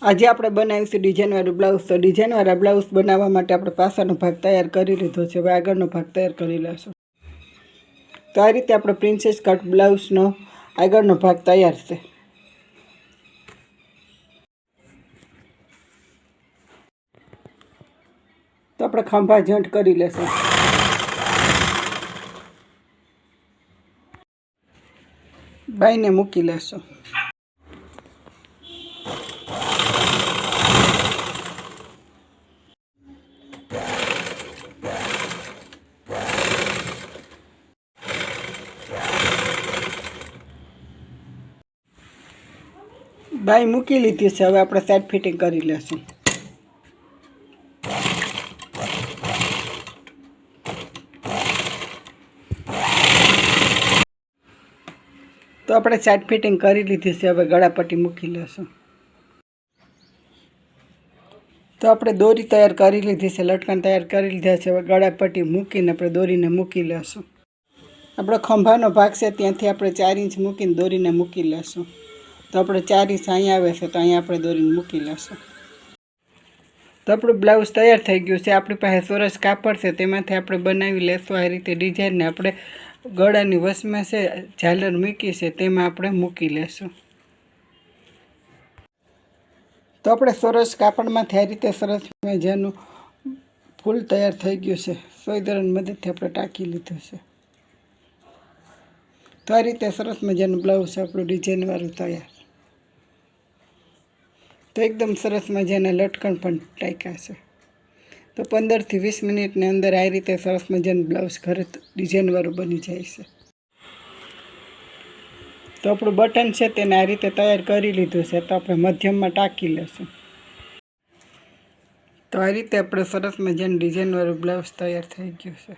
આજે આપણે બનાવીશું ડિઝાઇનવાળું બ્લાઉઝ. તો ડિઝાઇનવાળા બ્લાઉઝ બનાવવા માટે આપણે પાછળનો ભાગ તૈયાર કરી લીધો છે. હવે આગળનો ભાગ તૈયાર કરી લઈશું. તો આ રીતે આપણે પ્રિન્સેસ કટ બ્લાઉઝનો આગળનો ભાગ તૈયાર છે. તો આપણે ખંભા જોઈન્ટ કરી લેશું. બાઈને મૂકી લેશું. બાઈ મૂકી લીધી છે. હવે આપણે સાઈડ ફિટિંગ કરી લેશું. તો આપણે સાઈડ ફિટિંગ કરી લીધી છે. હવે ગળાપટ્ટી મૂકી લેશું. તો આપણે દોરી તૈયાર કરી લીધી છે, લટકણ તૈયાર કરી લીધા છે. હવે ગળાપટ્ટી મૂકીને આપણે દોરીને મૂકી લેશું. આપણો ખંભાનો ભાગ છે ત્યાંથી આપણે 4 ઇંચ મૂકીને દોરીને મૂકી લેશું. તો આપણે 4 ઇંચ અહીંયા આવે છે, તો અહીંયા આપણે દોરીને મૂકી લેશું. તો આપણું બ્લાઉઝ તૈયાર થઈ ગયું છે. આપણી પાસે સરસ કાપડ છે, તેમાંથી આપણે બનાવી લેશું આ રીતે ડિઝાઇનને. આપણે ગળાની વચમાં છે ઝાલર મૂકી છે, તેમાં આપણે મૂકી લેશું. તો આપણે સરસ કાપડમાંથી આ રીતે સરસ મજાનું ફૂલ તૈયાર થઈ ગયું છે. સોય દોરાની મદદથી આપણે ટાંકી લીધું છે. તો આ રીતે સરસ મજાનું બ્લાઉઝ આપણું ડિઝાઇનવાળું તૈયાર. તો એકદમ સરસ મજાના લટકણ પણ ટાંક્યા છે. તો 15 થી 20 મિનિટની અંદર આ રીતે સરસ મજાનું બ્લાઉઝ ઘરે ડિઝાઇનવાળું બની જાય છે. તો આપણું બટન છે તેને આ રીતે તૈયાર કરી લીધું છે. તો આપણે મધ્યમમાં ટાંકી લેશું. તો આ રીતે આપણે સરસ મજાનું ડિઝાઇનવાળું બ્લાઉઝ તૈયાર થઈ ગયું છે.